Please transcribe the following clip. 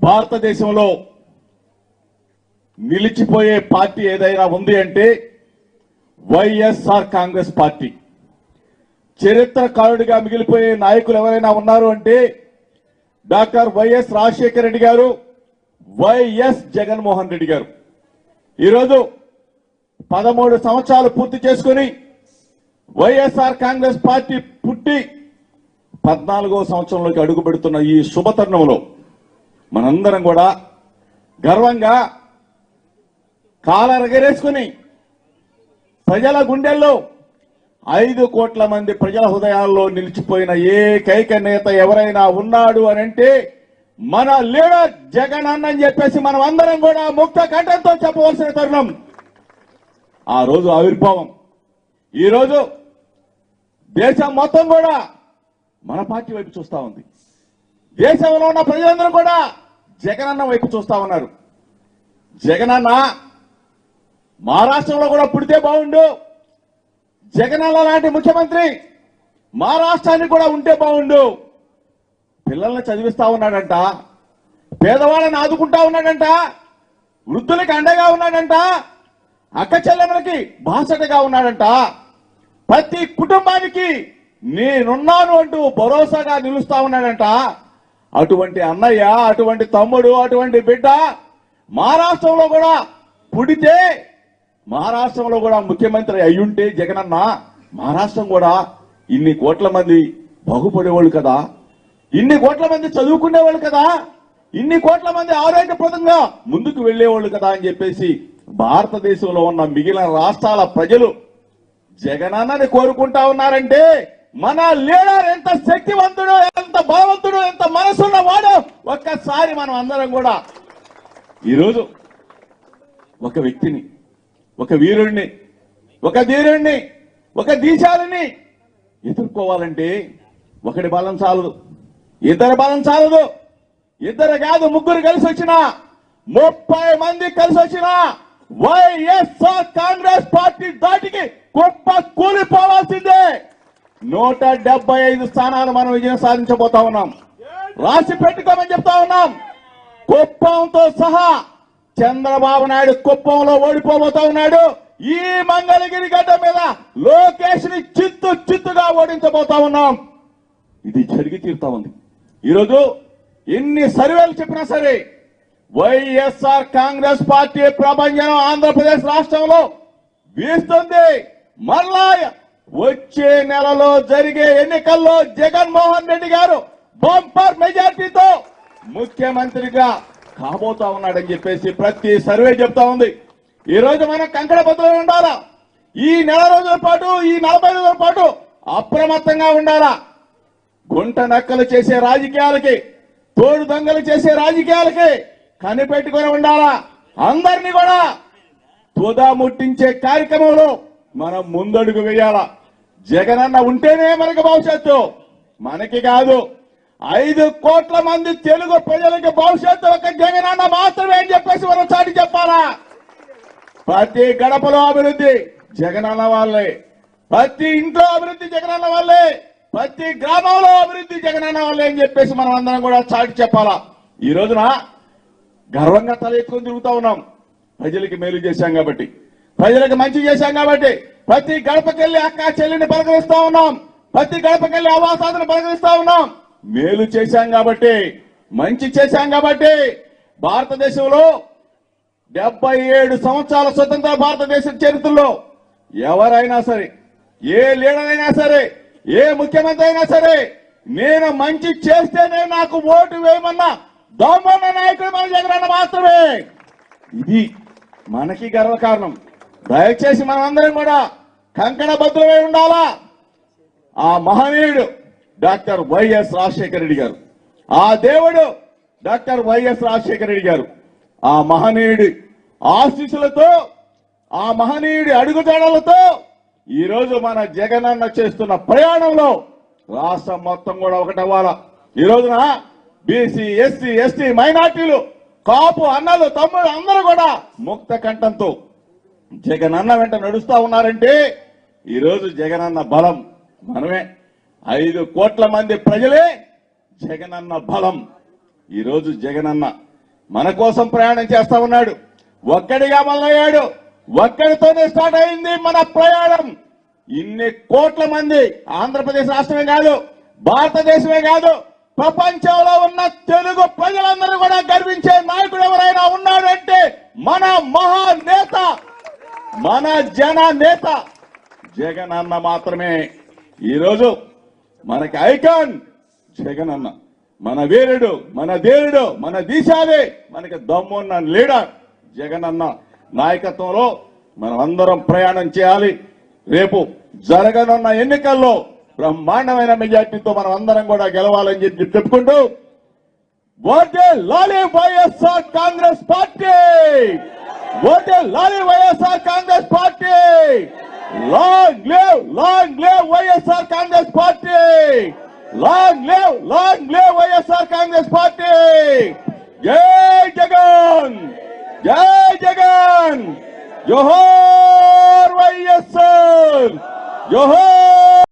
భారతదేశంలో నిలిచిపోయే పార్టీ ఏదైనా ఉంది అంటే వైఎస్ఆర్ కాంగ్రెస్ పార్టీ. చరిత్రకారుడిగా మిగిలిపోయే నాయకులు ఎవరైనా ఉన్నారు అంటే డాక్టర్ వైఎస్ రాజశేఖర రెడ్డి గారు, వైఎస్ జగన్మోహన్ రెడ్డి గారు. ఈరోజు 13 సంవత్సరాలు పూర్తి చేసుకుని వైఎస్ఆర్ కాంగ్రెస్ పార్టీ పుట్టి 14వ సంవత్సరంలోకి అడుగు పెడుతున్న ఈ శుభతరుణంలో మనందరం కూడా గర్వంగా కాలరగరేసుకుని ప్రజల గుండెల్లో 5 కోట్ల మంది ప్రజల హృదయాల్లో నిలిచిపోయిన ఏకైక నేత ఎవరైనా ఉన్నాడు అని అంటే మన లీడర్ జగన్ అన్న అని చెప్పేసి మనం అందరం కూడా ముక్త కంఠంతో చెప్పవలసిన తరుణం. ఆ రోజు ఆవిర్భావం. ఈరోజు దేశం మొత్తం కూడా మన పార్టీ వైపు చూస్తా ఉంది. దేశంలో ఉన్న ప్రజలందరూ కూడా జగనన్న వైపు చూస్తా ఉన్నారు. జగనన్న మహారాష్ట్రలో కూడా పుడితే బాగుండు, జగనన్న లాంటి ముఖ్యమంత్రి మహారాష్ట్రానికి కూడా ఉంటే బాగుండు. పిల్లల్ని చదివిస్తా ఉన్నాడంట, పేదవాళ్ళని ఆదుకుంటా ఉన్నాడంట, వృద్ధులకి అండగా ఉన్నాడంట, అక్క చెల్లెమ్మలకి బాసటగా ఉన్నాడంట, ప్రతి కుటుంబానికి నేనున్నాను అంటూ భరోసాగా నిలుస్తా ఉన్నాడంట. అటువంటి అన్నయ్య, అటువంటి తమ్ముడు, అటువంటి బిడ్డ మహారాష్ట్రంలో కూడా పుడితే, మహారాష్ట్రంలో కూడా ముఖ్యమంత్రి అయ్యుంటే జగనన్న మహారాష్ట్రం కూడా ఇన్ని కోట్ల మంది బాగుపడేవాళ్ళు కదా, ఇన్ని కోట్ల మంది చదువుకునేవాళ్ళు కదా, ఇన్ని కోట్ల మంది ఆరోగ్యప్రదంగా ముందుకు వెళ్లేవాళ్ళు కదా అని చెప్పేసి భారతదేశంలో ఉన్న మిగిలిన రాష్ట్రాల ప్రజలు జగనన్నని కోరుకుంటా ఉన్నారంటే మన లీడర్ ఎంత శక్తివంతుడు, ఎంత బలవంతుడు, ఎంత మనసున్న వాడు ఒక్కసారి మనం అందరం కూడా ఈరోజు ఒక వ్యక్తిని, ఒక వీరుణ్ణి, ఒక ధీరుణ్ణి, ఒక దీశాలని ఎదుర్కోవాలంటే ఒకటి బలం చాలదు, ఇద్దరు బలం చాలదు. ఇద్దరు కాదు, ముగ్గురు కలిసి వచ్చినా, 30 మంది కలిసి వచ్చినా వైఎస్ఆర్ కాంగ్రెస్ పార్టీ దాటికి గొప్ప కూలిపోవాల్సిందే. 175 స్థానాలు మనం విజయం సాధించబోతా ఉన్నాం. రాసి పెట్టుకోమని చెప్తా ఉన్నాం. కుప్పంతో సహా చంద్రబాబు నాయుడు కుప్పంలో ఓడిపోబోతా ఉన్నాడు. ఈ మంగళగిరి గడ్డ మీద లోకేష్ ని చిత్తుగా ఓడించబోతా ఉన్నాం. ఇది జరిగి తీరుతా ఉంది. ఈరోజు ఎన్ని సర్వేలు చెప్పినా సరే వైఎస్ఆర్ కాంగ్రెస్ పార్టీ ప్రభంజనం ఆంధ్రప్రదేశ్ రాష్ట్రంలో వీస్తుంది. మరలా వచ్చే నెలలో జరిగే ఎన్నికల్లో జగన్మోహన్ రెడ్డి గారు బంపర్ మెజార్టీతో ముఖ్యమంత్రిగా కాబోతా ఉన్నాడని చెప్పేసి ప్రతి సర్వే చెప్తా ఉంది. ఈ రోజు మనం కంకణ బద్దులో ఉండాలా. ఈ నెల రోజుల పాటు, ఈ 40 రోజుల పాటు అప్రమత్తంగా ఉండాలా. గుంట నక్కలు చేసే రాజకీయాలకి, తోడు దొంగలు చేసే రాజకీయాలకి కనిపెట్టుకుని ఉండాలా. అందరినీ కూడా తుదా ముట్టించే కార్యక్రమంలో మనం ముందడుగు వేయాలా. జగనన్న ఉంటేనే మనకి భవిష్యత్తు, మనకి కాదు 5 కోట్ల మంది తెలుగు ప్రజలకి భవిష్యత్తు ఒక జగనన్న మాత్రమే అని చెప్పేసి మనం చాటి చెప్పాలా. ప్రతి గడపలో అభివృద్ధి జగనన్న వాళ్ళే, ప్రతి ఇంట్లో అభివృద్ధి జగనన్న వాళ్ళే, ప్రతి గ్రామంలో అభివృద్ధి జగనన్న వాళ్ళే అని చెప్పేసి మనం అందరం కూడా చాటి చెప్పాలా. ఈ రోజున గర్వంగా తల ఎత్తుకొని తిరుగుతా ఉన్నాం. ప్రజలకి మేలు చేశాం కాబట్టి, ప్రజలకు మంచి చేశాం కాబట్టి, ప్రతి గడపకెళ్లి అక్క చెల్లిని పలకరిస్తా ఉన్నాం, ప్రతి గడపకెళ్లి ఆవాసాలను పలకరిస్తా ఉన్నాం. మేలు చేశాం కాబట్టి, మంచి చేశాం కాబట్టి భారతదేశంలో 77 సంవత్సరాల స్వతంత్ర భారతదేశ చరిత్రలో ఎవరైనా సరే, ఏ లీడర్ అయినా సరే, ఏ ముఖ్యమంత్రి అయినా సరే, నేను మంచి చేస్తేనే నాకు ఓటు వేయమన్నా దమ్మున్న నాయకుడు మన జగనన్న మాత్రమే. ఇది మనకి గర్వకారణం. దయచేసి మనం అందరం కూడా కంకణ బద్దులమై ఉండాలా. ఆ మహనీయుడు డాక్టర్ వైఎస్ రాజశేఖర రెడ్డి గారు, ఆ దేవుడు డాక్టర్ వైఎస్ రాజశేఖర రెడ్డి గారు, ఆ మహనీయుడి ఆశీస్సులతో, ఆ మహనీయుడి అడుగుజాడలతో ఈరోజు మన జగనన్న చేస్తున్న ప్రయాణంలో రాష్ట్రం మొత్తం కూడా ఒకటవ్వాలా. ఈ రోజున బీసీ, ఎస్సీ, ఎస్టీ, మైనార్టీలు, కాపు అన్నలు, తమ్ముడు అందరూ కూడా ముక్త కంఠంతో జగనన్న వెంట నడుస్తా ఉన్నారంటే ఈరోజు జగనన్న బలం మనమే. 5 కోట్ల మంది ప్రజలే జగనన్న బలం. ఈరోజు జగనన్న మన కోసం ప్రయాణం చేస్తా ఉన్నాడు. ఒక్కడిగా మొదలయ్యాడు, ఒక్కడితోనే స్టార్ట్ అయింది మన ప్రయాణం. ఇన్ని కోట్ల మంది ఆంధ్రప్రదేశ్ రాష్ట్రమే కాదు, భారతదేశమే కాదు, ప్రపంచంలో ఉన్న తెలుగు ప్రజలందరూ కూడా గర్వించే నాయకుడు ఎవరైనా ఉన్నాడంటే మన మహానేత, మన జన నేత జగన్ అన్న మాత్రమే. ఈరోజు మనకి ఐకాన్ జగన్ అన్న, మన వీరుడు, మన ధీరుడు, మన దిశాలి, మనకి దమ్మున్న లీడర్ జగన్ అన్న నాయకత్వంలో మనం అందరం ప్రయాణం చేయాలి. రేపు జరగనున్న ఎన్నికల్లో బ్రహ్మాండమైన మెజార్టీతో మనం అందరం కూడా గెలవాలని చెప్పి చెప్పుకుంటూ ఓటే లాలి వైఎస్ఆర్ కాంగ్రెస్ పార్టీ, ఓటే లాలి YSR Congress party, long live YSR Congress party, long live YSR Congress party. జై జగన్, జై జగన్, జోహార్ వైఎస్ఆర్, జోహార్.